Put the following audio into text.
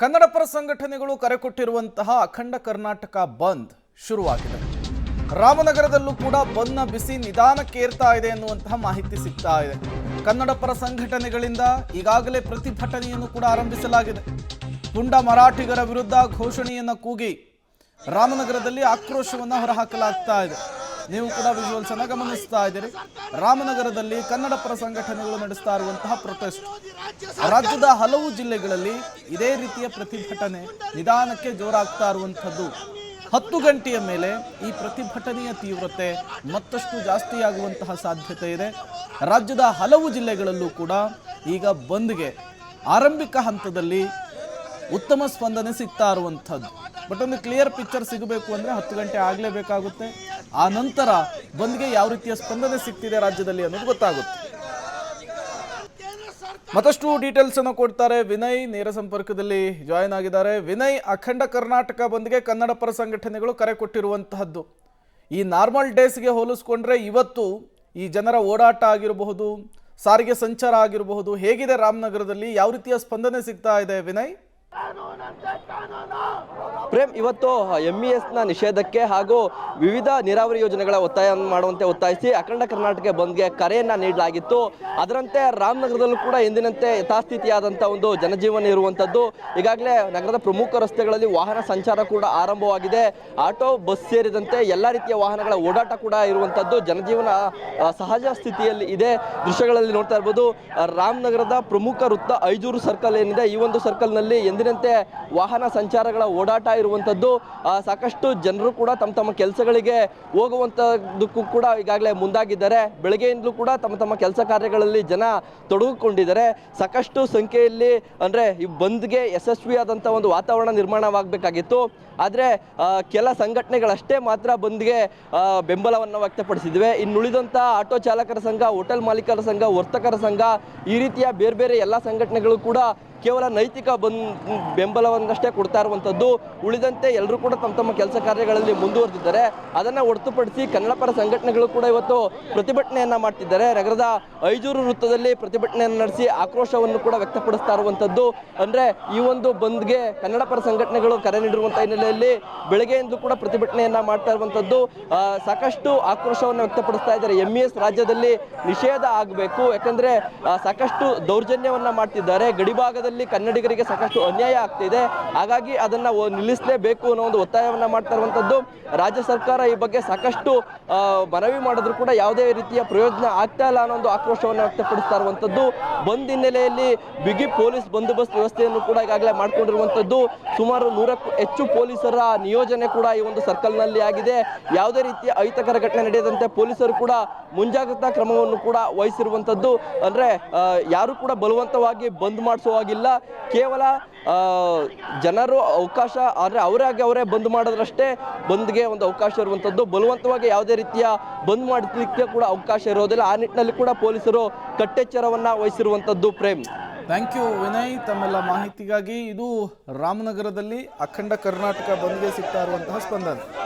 ಕನ್ನಡಪರ ಸಂಘಟನೆಗಳು ಕರೆ ಕೊಟ್ಟಿರುವಂತಹ ಅಖಂಡ ಕರ್ನಾಟಕ ಬಂದ್ ಶುರುವಾಗಿದೆ. ರಾಮನಗರದಲ್ಲೂ ಕೂಡ ಬಂದ್ನ ಬಿಸಿ ನಿಧಾನಕ್ಕೆ ಏರ್ತಾ ಇದೆ ಎನ್ನುವಂತಹ ಮಾಹಿತಿ ಸಿಗ್ತಾ ಇದೆ. ಕನ್ನಡಪರ ಸಂಘಟನೆಗಳಿಂದ ಈಗಾಗಲೇ ಪ್ರತಿಭಟನೆಯನ್ನು ಕೂಡ ಆರಂಭಿಸಲಾಗಿದೆ. ಪುಂಡ ಮರಾಠಿಗರ ವಿರುದ್ಧ ಘೋಷಣೆಯನ್ನು ಕೂಗಿ ರಾಮನಗರದಲ್ಲಿ ಆಕ್ರೋಶವನ್ನು ಹೊರಹಾಕಲಾಗ್ತಾ ಇದೆ. ನೀವು ಕೂಡ ವಿಜುವಲ್ಸ್ ಅನ್ನು ಗಮನಿಸ್ತಾ ಇದ್ದೀರಿ. ರಾಮನಗರದಲ್ಲಿ ಕನ್ನಡಪರ ಸಂಘಟನೆಗಳು ನಡೆಸ್ತಾ ಇರುವಂತಹ ಪ್ರೊಟೆಸ್ಟ್. ರಾಜ್ಯದ ಹಲವು ಜಿಲ್ಲೆಗಳಲ್ಲಿ ಇದೇ ರೀತಿಯ ಪ್ರತಿಭಟನೆ ನಿಧಾನಕ್ಕೆ ಜೋರಾಗ್ತಾ ಇರುವಂಥದ್ದು. 10 ಗಂಟೆಯ ಮೇಲೆ ಈ ಪ್ರತಿಭಟನೆಯ ತೀವ್ರತೆ ಮತ್ತಷ್ಟು ಜಾಸ್ತಿಯಾಗುವಂತಹ ಸಾಧ್ಯತೆ ಇದೆ. ರಾಜ್ಯದ ಹಲವು ಜಿಲ್ಲೆಗಳಲ್ಲೂ ಕೂಡ ಈಗ ಬಂದ್ಗೆ ಆರಂಭಿಕ ಹಂತದಲ್ಲಿ ಉತ್ತಮ ಸ್ಪಂದನೆ ಸಿಗ್ತಾ ಇರುವಂಥದ್ದು. ಬಟ್ ಒಂದು ಕ್ಲಿಯರ್ ಪಿಕ್ಚರ್ ಸಿಗಬೇಕು ಅಂದರೆ 10 ಗಂಟೆ ಆಗಲೇಬೇಕಾಗುತ್ತೆ. ಆ ನಂತರ ಬಂದ್ಗೆ ಯಾವ ರೀತಿಯ ಸ್ಪಂದನೆ ಸಿಗ್ತಿದೆ ರಾಜ್ಯದಲ್ಲಿ ಅನ್ನೋದು ಗೊತ್ತಾಗುತ್ತೆ. ಮತ್ತಷ್ಟು ಡೀಟೇಲ್ಸ್ ಅನ್ನು ಕೊಡ್ತಾರೆ ವಿನಯ್, ನೇರ ಸಂಪರ್ಕದಲ್ಲಿ ಜಾಯಿನ್ ಆಗಿದ್ದಾರೆ. ವಿನಯ್, ಅಖಂಡ ಕರ್ನಾಟಕ ಬಂದ್ಗೆ ಕನ್ನಡಪರ ಸಂಘಟನೆಗಳು ಕರೆ ಕೊಟ್ಟಿರುವಂತಹದ್ದು. ಈ ನಾರ್ಮಲ್ ಡೇಸ್ಗೆ ಹೋಲಿಸ್ಕೊಂಡ್ರೆ ಇವತ್ತು ಈ ಜನರ ಓಡಾಟ ಆಗಿರಬಹುದು, ಸಾರಿಗೆ ಸಂಚಾರ ಆಗಿರಬಹುದು, ಹೇಗಿದೆ ರಾಮನಗರದಲ್ಲಿ, ಯಾವ ರೀತಿಯ ಸ್ಪಂದನೆ ಸಿಗ್ತಾ ಇದೆ ವಿನಯ್? ಪ್ರೇಮ್, ಇವತ್ತು MES ನ ನಿಷೇಧಕ್ಕೆ ಹಾಗೂ ವಿವಿಧ ನೀರಾವರಿ ಯೋಜನೆಗಳ ಒತ್ತಾಯವನ್ನು ಮಾಡುವಂತೆ ಒತ್ತಾಯಿಸಿ ಅಖಂಡ ಕರ್ನಾಟಕ ಬಂದ್ಗೆ ಕರೆಯನ್ನ ನೀಡಲಾಗಿತ್ತು. ಅದರಂತೆ ರಾಮನಗರದಲ್ಲೂ ಕೂಡ ಎಂದಿನಂತೆ ಯಥಾಸ್ಥಿತಿಯಾದಂಥ ಒಂದು ಜನಜೀವನ ಇರುವಂಥದ್ದು. ಈಗಾಗಲೇ ನಗರದ ಪ್ರಮುಖ ರಸ್ತೆಗಳಲ್ಲಿ ವಾಹನ ಸಂಚಾರ ಕೂಡ ಆರಂಭವಾಗಿದೆ. ಆಟೋ, ಬಸ್ ಸೇರಿದಂತೆ ಎಲ್ಲ ರೀತಿಯ ವಾಹನಗಳ ಓಡಾಟ ಕೂಡ ಇರುವಂಥದ್ದು. ಜನಜೀವನ ಸಹಜ ಸ್ಥಿತಿಯಲ್ಲಿ ಇದೆ. ದೃಶ್ಯಗಳಲ್ಲಿ ನೋಡ್ತಾ ಇರ್ಬೋದು. ರಾಮನಗರದ ಪ್ರಮುಖ ವೃತ್ತ ಐಜೂರು ಸರ್ಕಲ್ ಏನಿದೆ, ಈ ಒಂದು ಸರ್ಕಲ್ನಲ್ಲಿ ಎಂದಿನಂತೆ ವಾಹನ ಸಂಚಾರಗಳ ಓಡಾಟ ಇರುವಂಥದ್ದು. ಸಾಕಷ್ಟು ಜನರು ಕೂಡ ತಮ್ಮ ಕೆಲಸಗಳಿಗೆ ಹೋಗುವಂಥದ್ದಕ್ಕೂ ಕೂಡ ಈಗಾಗಲೇ ಮುಂದಾಗಿದ್ದಾರೆ. ಬೆಳಗ್ಗೆಯಿಂದಲೂ ಕೂಡ ತಮ್ಮ ಕೆಲಸ ಕಾರ್ಯಗಳಲ್ಲಿ ಜನ ತೊಡಗಿಕೊಂಡಿದ್ದಾರೆ. ಸಾಕಷ್ಟು ಸಂಖ್ಯೆಯಲ್ಲಿ ಅಂದರೆ ಈ ಬಂದ್ಗೆ ಯಶಸ್ವಿಯಾದಂಥ ಒಂದು ವಾತಾವರಣ ನಿರ್ಮಾಣವಾಗಬೇಕಾಗಿತ್ತು. ಆದರೆ ಕೆಲ ಸಂಘಟನೆಗಳಷ್ಟೇ ಮಾತ್ರ ಬಂದ್ಗೆ ಬೆಂಬಲವನ್ನು ವ್ಯಕ್ತಪಡಿಸಿದ್ವೆ. ಇನ್ನುಳಿದಂಥ ಆಟೋ ಚಾಲಕರ ಸಂಘ, ಹೋಟೆಲ್ ಮಾಲೀಕರ ಸಂಘ, ವರ್ತಕರ ಸಂಘ, ಈ ರೀತಿಯ ಬೇರೆ ಬೇರೆ ಎಲ್ಲ ಸಂಘಟನೆಗಳು ಕೂಡ ಕೇವಲ ನೈತಿಕ ಬೆಂಬಲವನ್ನಷ್ಟೇ ಕೊಡ್ತಾ ಇರುವಂಥದ್ದು. ಉಳಿದಂತೆ ಎಲ್ಲರೂ ಕೂಡ ತಮ್ಮ ಕೆಲಸ ಕಾರ್ಯಗಳಲ್ಲಿ ಮುಂದುವರೆದಿದ್ದಾರೆ. ಅದನ್ನು ಹೊರತುಪಡಿಸಿ ಕನ್ನಡಪರ ಸಂಘಟನೆಗಳು ಕೂಡ ಇವತ್ತು ಪ್ರತಿಭಟನೆಯನ್ನು ಮಾಡ್ತಿದ್ದಾರೆ. ನಗರದ ಐಜೂರು ವೃತ್ತದಲ್ಲಿ ಪ್ರತಿಭಟನೆಯನ್ನು ನಡೆಸಿ ಆಕ್ರೋಶವನ್ನು ಕೂಡ ವ್ಯಕ್ತಪಡಿಸ್ತಾ ಇರುವಂಥದ್ದು. ಅಂದರೆ ಈ ಒಂದು ಬಂದ್ಗೆ ಕನ್ನಡಪರ ಸಂಘಟನೆಗಳು ಕರೆ ನೀಡಿರುವಂಥ ಹಿನ್ನೆಲೆಯಲ್ಲಿ ಬೆಳಗ್ಗೆಯಿಂದ ಕೂಡ ಪ್ರತಿಭಟನೆಯನ್ನು ಮಾಡ್ತಾ ಇರುವಂಥದ್ದು. ಸಾಕಷ್ಟು ಆಕ್ರೋಶವನ್ನು ವ್ಯಕ್ತಪಡಿಸ್ತಾ ಇದ್ದಾರೆ. MES ರಾಜ್ಯದಲ್ಲಿ ನಿಷೇಧ ಆಗಬೇಕು, ಯಾಕಂದರೆ ಸಾಕಷ್ಟು ದೌರ್ಜನ್ಯವನ್ನು ಮಾಡ್ತಿದ್ದಾರೆ. ಗಡಿಭಾಗದಲ್ಲಿ ಕನ್ನಡಿಗರಿಗೆ ಸಾಕಷ್ಟು ಅನ್ಯಾಯ ಆಗ್ತಿದೆ. ಹಾಗಾಗಿ ಅದನ್ನು ನಿಲ್ಲಿಸಲೇಬೇಕು ಅನ್ನೋ ಒಂದು ಒತ್ತಾಯವನ್ನು ಮಾಡ್ತಾ ಇರುವಂಥದ್ದು. ರಾಜ್ಯ ಸರ್ಕಾರ ಈ ಬಗ್ಗೆ ಸಾಕಷ್ಟು ಮನವಿ ಮಾಡಿದ್ರು ಕೂಡ ಯಾವುದೇ ರೀತಿಯ ಪ್ರಯೋಜನ ಆಗ್ತಾ ಇಲ್ಲ ಅನ್ನೋ ಒಂದು ಆಕ್ರೋಶವನ್ನು ವ್ಯಕ್ತಪಡಿಸ್ತಾ ಇರುವಂಥದ್ದು. ಬಂದ್ ಹಿನ್ನೆಲೆಯಲ್ಲಿ ಬಿಗಿ ಪೊಲೀಸ್ ಬಂದೋಬಸ್ತ್ ವ್ಯವಸ್ಥೆಯನ್ನು ಕೂಡ ಈಗಾಗಲೇ ಮಾಡಿಕೊಂಡಿರುವಂಥದ್ದು. ಸುಮಾರು 100ಕ್ಕೂ ಹೆಚ್ಚು ಪೊಲೀಸರ ನಿಯೋಜನೆ ಕೂಡ ಈ ಒಂದು ಸರ್ಕಲ್ನಲ್ಲಿ ಆಗಿದೆ. ಯಾವುದೇ ರೀತಿಯ ಅಹಿತಕರ ಘಟನೆ ನಡೆಯದಂತೆ ಪೊಲೀಸರು ಕೂಡ ಮುಂಜಾಗ್ರತಾ ಕ್ರಮವನ್ನು ಕೂಡ ವಹಿಸಿರುವಂಥದ್ದು. ಅಂದರೆ ಯಾರು ಕೂಡ ಬಲವಂತವಾಗಿ ಬಂದ್ ಮಾಡಿಸುವಾಗಿಲ್ಲ. ಕೇವಲ ಜನರು ಅವಕಾಶ ಅಂದರೆ ಅವರೇ ಬಂದ್ ಮಾಡೋದ್ರಷ್ಟೇ ಬಂದ್ಗೆ ಒಂದು ಅವಕಾಶ ಇರುವಂಥದ್ದು. ಬಲವಂತವಾಗಿ ಯಾವುದೇ ರೀತಿಯ ಬಂದ್ ಮಾಡಲಿಕ್ಕೆ ಕೂಡ ಅವಕಾಶ ಇರೋದಿಲ್ಲ. ಆ ನಿಟ್ಟಿನಲ್ಲಿ ಕೂಡ ಪೊಲೀಸರು ಕಟ್ಟೆಚ್ಚರವನ್ನು ವಹಿಸಿರುವಂಥದ್ದು. ಪ್ರೇಮ್, ಥ್ಯಾಂಕ್ ಯು ವಿನಯ್ ತಮ್ಮೆಲ್ಲ ಮಾಹಿತಿಗಾಗಿ. ಇದು ರಾಮನಗರದಲ್ಲಿ ಅಖಂಡ ಕರ್ನಾಟಕ ಬಂದ್ಗೆ ಸಿಗ್ತಾ ಇರುವಂತಹ ಸ್ಪಂದನೆ.